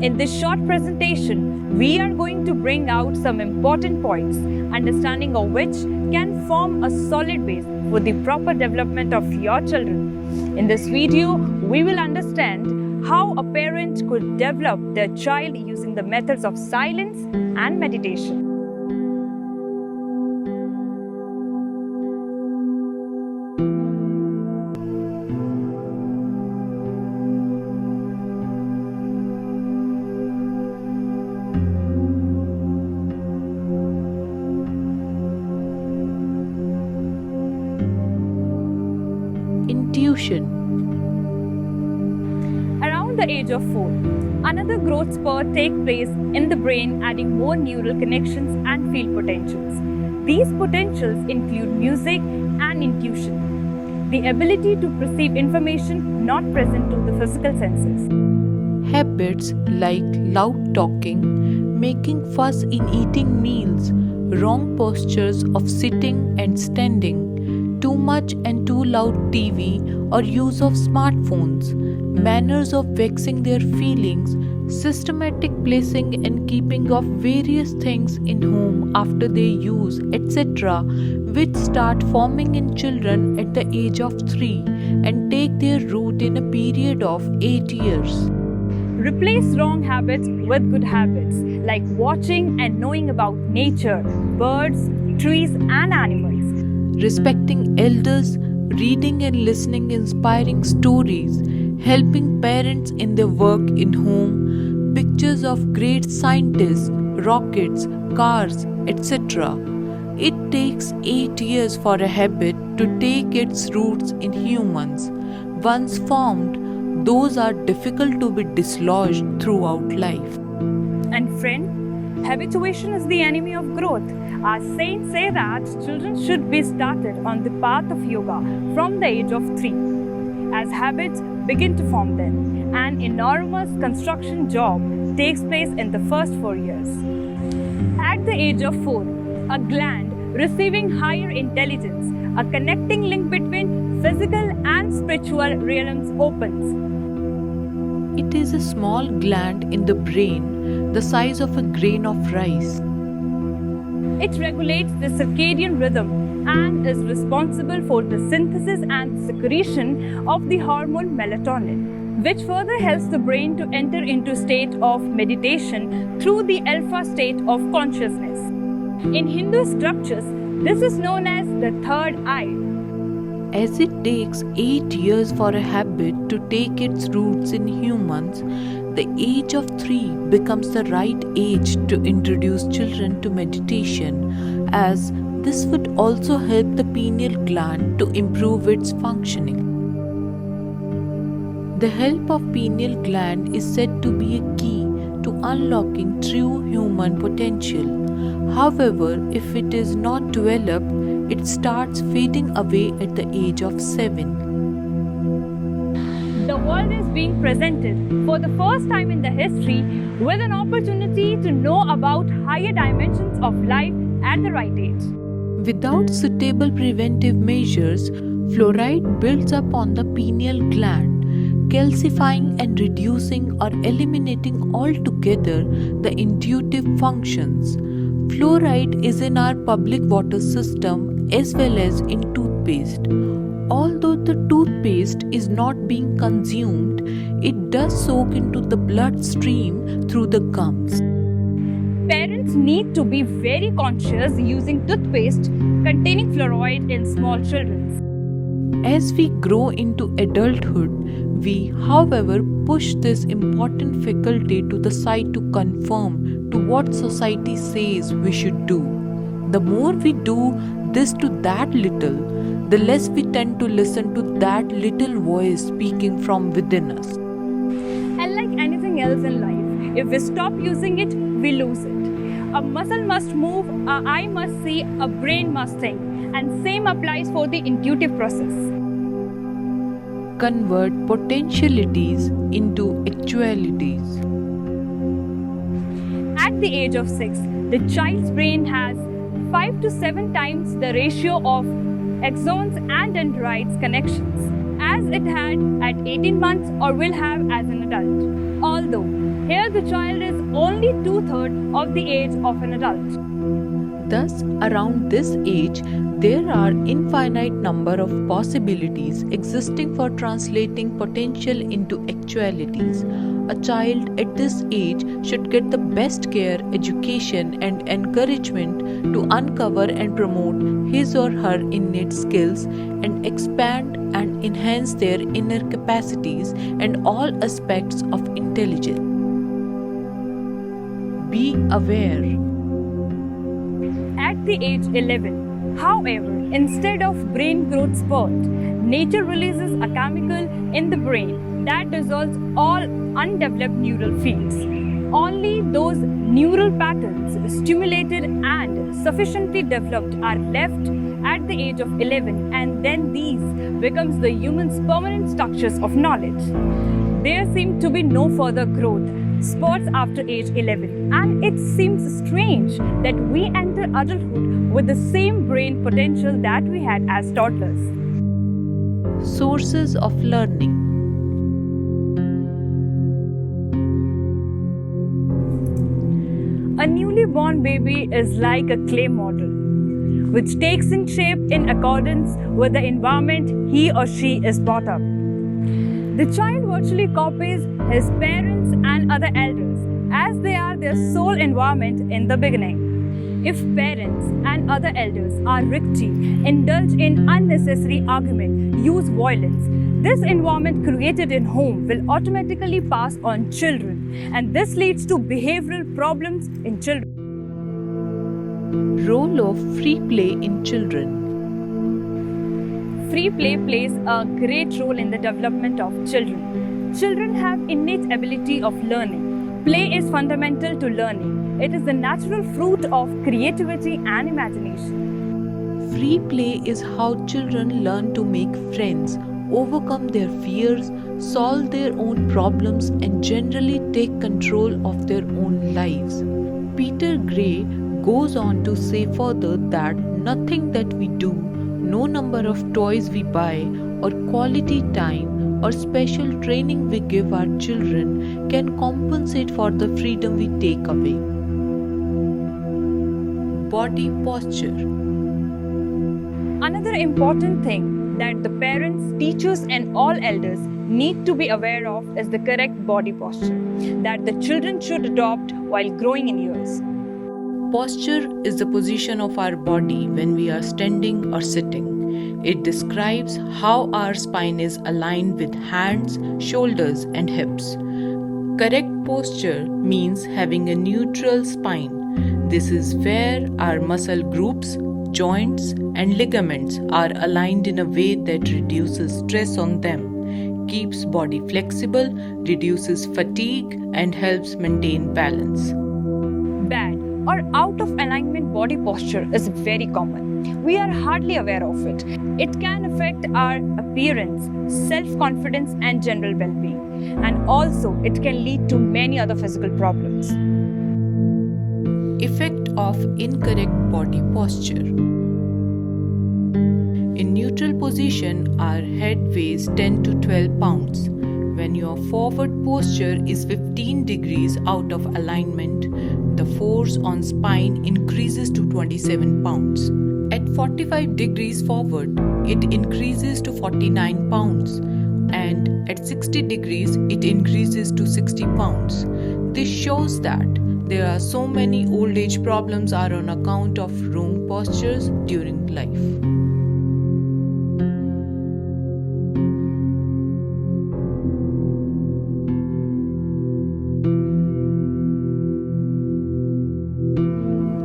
In this short presentation, we are going to bring out some important points, understanding of which can form a solid base for the proper development of your children. In this video, we will understand how a parent could develop their child using the methods of silence and meditation. Intuition. Around the age of 4, another growth spurt takes place in the brain, adding more neural connections and field potentials. These potentials include music and intuition, the ability to perceive information not present to the physical senses. Habits like loud talking, making fuss in eating meals, wrong postures of sitting and standing, too much and too loud TV or use of smartphones, manners of vexing their feelings, systematic placing and keeping of various things in home after they use, etc., which start forming in children at the age of 3 and take their root in a period of 8 years. Replace wrong habits with good habits like watching and knowing about nature, birds, trees and animals. Respecting elders, reading and listening inspiring stories, helping parents in their work in home, pictures of great scientists, rockets, cars, etc. It takes 8 years for a habit to take its roots in humans. Once formed, those are difficult to be dislodged throughout life. And friend, habituation is the enemy of growth. Our saints say that children should be started on the path of yoga from the age of 3. As habits begin to form then, an enormous construction job takes place in the first 4 years. At the age of 4, a gland receiving higher intelligence, a connecting link between physical and spiritual realms opens. It is a small gland in the brain, the size of a grain of rice. It regulates the circadian rhythm and is responsible for the synthesis and secretion of the hormone melatonin, which further helps the brain to enter into a state of meditation through the alpha state of consciousness. In Hindu scriptures, this is known as the third eye. As it takes 8 years for a habit to take its roots in humans, the age of 3 becomes the right age to introduce children to meditation, as this would also help the pineal gland to improve its functioning. The help of pineal gland is said to be a key to unlocking true human potential. However, if it is not developed, it starts fading away at the age of 7. The world is being presented for the first time in the history with an opportunity to know about higher dimensions of life at the right age. Without suitable preventive measures, fluoride builds up on the pineal gland, calcifying and reducing or eliminating altogether the intuitive functions. Fluoride is in our public water system as well as in toothpaste. Although the toothpaste is not being consumed, it does soak into the bloodstream through the gums. Parents need to be very conscious using toothpaste containing fluoride in small children. As we grow into adulthood, we, however, push this important faculty to the side to conform to what society says we should do. The more we do this to that little, the less we tend to listen to that little voice speaking from within us. And like anything else in life, if we stop using it, we lose it. A muscle must move, an eye must see, a brain must think, and same applies for the intuitive process. Convert potentialities into actualities. At the age of 6, the child's brain has 5 to 7 times the ratio of axons and dendrites connections as it had at 18 months or will have as an adult. Although Here, the child is only two-thirds of the age of an adult. Thus, around this age, there are infinite number of possibilities existing for translating potential into actualities. A child at this age should get the best care, education, and encouragement to uncover and promote his or her innate skills and expand and enhance their inner capacities and all aspects of intelligence. Be aware. At the age 11, however, instead of brain growth spurt, nature releases a chemical in the brain that dissolves all undeveloped neural fields. Only those neural patterns stimulated and sufficiently developed are left at the age of 11, and then these becomes the human's permanent structures of knowledge. There seem to be no further growth spurts after age 11, and it seems strange that we enter adulthood with the same brain potential that we had as toddlers. Sources of learning. A newly born baby is like a clay model, which takes in shape in accordance with the environment he or she is brought up. The child virtually copies his parents and other elders, as they are their sole environment in the beginning. If parents and other elders are ricty, indulge in unnecessary argument, use violence, this environment created in home will automatically pass on children, and this leads to behavioral problems in children. Role of free play in children. Free play plays a great role in the development of children. Children have innate ability of learning. Play is fundamental to learning. It is the natural fruit of creativity and imagination. Free play is how children learn to make friends, overcome their fears, solve their own problems, and generally take control of their own lives. Peter Gray goes on to say further that nothing that we do, no number of toys we buy, or quality time, or special training we give our children can compensate for the freedom we take away. Body posture. Another important thing that the parents, teachers, and all elders need to be aware of is the correct body posture that the children should adopt while growing in years. Posture is the position of our body when we are standing or sitting. It describes how our spine is aligned with hands, shoulders, and hips. Correct posture means having a neutral spine. This is where our muscle groups, joints, and ligaments are aligned in a way that reduces stress on them, keeps body flexible, reduces fatigue, and helps maintain balance. Bad or out of alignment body posture is very common. We are hardly aware of it. It can affect our appearance, self-confidence, and general well-being. And also, it can lead to many other physical problems. Effect of incorrect body posture. In neutral position, our head weighs 10 to 12 pounds. When your forward posture is 15 degrees out of alignment, the force on spine increases to 27 pounds. At 45 degrees forward, it increases to 49 pounds. And at 60 degrees, it increases to 60 pounds. This shows that there are so many old age problems are on account of wrong postures during life.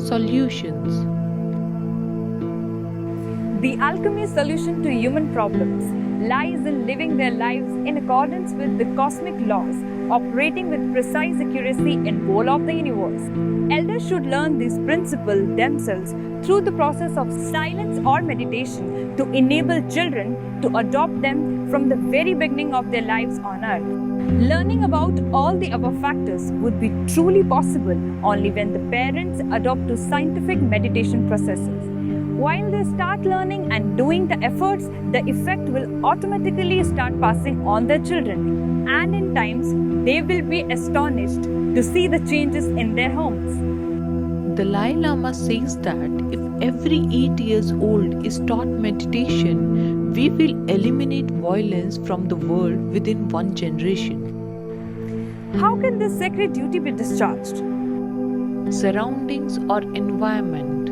Solutions. The alchemy solution to human problems lies in living their lives in accordance with the cosmic laws, operating with precise accuracy in whole of the universe. Elders should learn this principle themselves through the process of silence or meditation to enable children to adopt them from the very beginning of their lives on earth. Learning about all the above factors would be truly possible only when the parents adopt to scientific meditation processes. While they start learning and doing the efforts, the effect will automatically start passing on their children. And in times, they will be astonished to see the changes in their homes. The Dalai Lama says that if every 8 years old is taught meditation, we will eliminate violence from the world within one generation. How can this sacred duty be discharged? Surroundings or environment.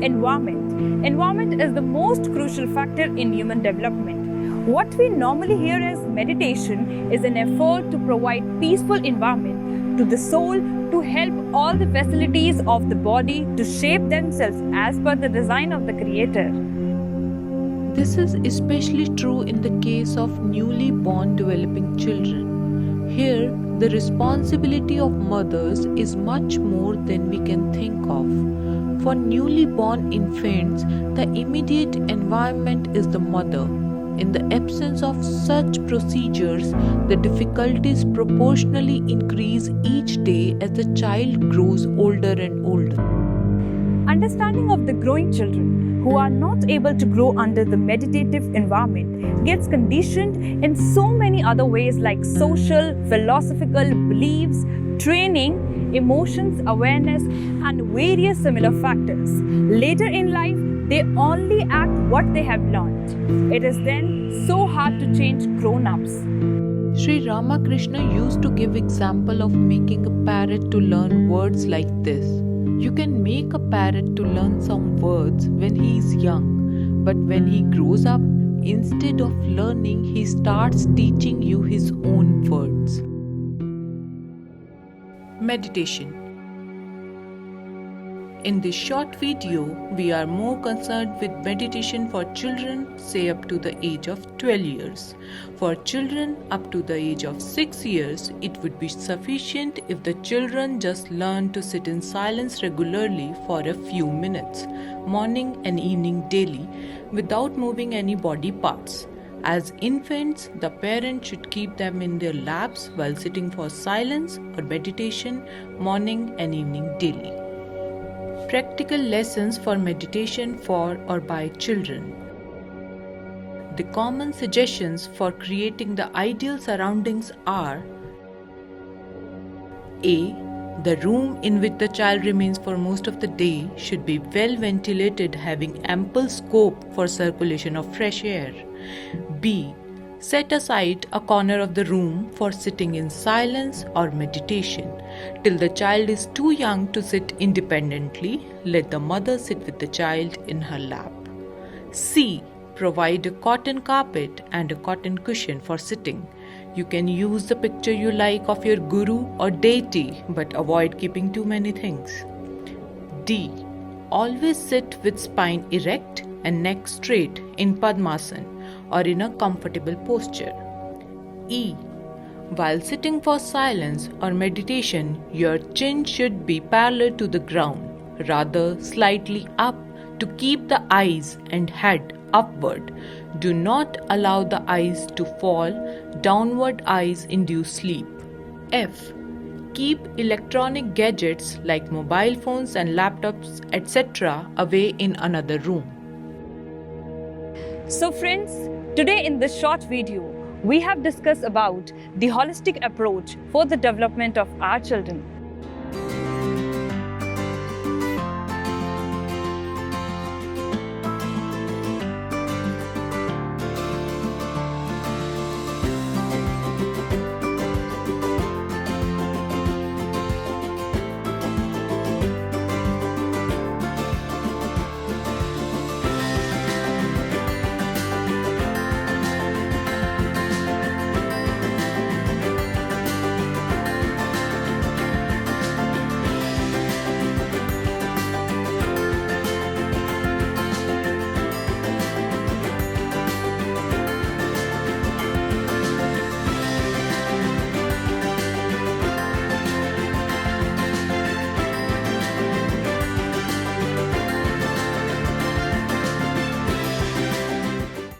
Environment is the most crucial factor in human development. What we normally hear as meditation is an effort to provide peaceful environment to the soul to help all the facilities of the body to shape themselves as per the design of the Creator. This is especially true in the case of newly born developing children. Here, the responsibility of mothers is much more than we can think of. For newly born infants, the immediate environment is the mother. In the absence of such procedures, the difficulties proportionally increase each day as the child grows older and older. Understanding of the growing children who are not able to grow under the meditative environment gets conditioned in so many other ways like social, philosophical beliefs, training, emotions, awareness, and various similar factors. Later in life, they only act what they have learned. It is then so hard to change grown-ups. Sri Ramakrishna used to give example of making a parrot to learn words like this. You can make a parrot to learn some words when he is young, but when he grows up, instead of learning, he starts teaching you his own words. Meditation. In this short video, we are more concerned with meditation for children, say up to the age of 12 years. For children up to the age of 6 years, it would be sufficient if the children just learn to sit in silence regularly for a few minutes, morning and evening daily, without moving any body parts. As infants, the parent should keep them in their laps while sitting for silence or meditation, morning and evening daily. Practical lessons for meditation for or by children. The common suggestions for creating the ideal surroundings are: A. The room in which the child remains for most of the day should be well ventilated, having ample scope for circulation of fresh air. B. Set aside a corner of the room for sitting in silence or meditation. Till the child is too young to sit independently, let the mother sit with the child in her lap. C. Provide a cotton carpet and a cotton cushion for sitting. You can use the picture you like of your guru or deity, but avoid keeping too many things. D. Always sit with spine erect and neck straight in Padmasana or in a comfortable posture. E. While sitting for silence or meditation, your chin should be parallel to the ground, rather slightly up to keep the eyes and head upward. Do not allow the eyes to fall. Downward eyes induce sleep. F. Keep electronic gadgets like mobile phones and laptops, etc. away in another room. So friends, today in this short video, we have discussed about the holistic approach for the development of our children.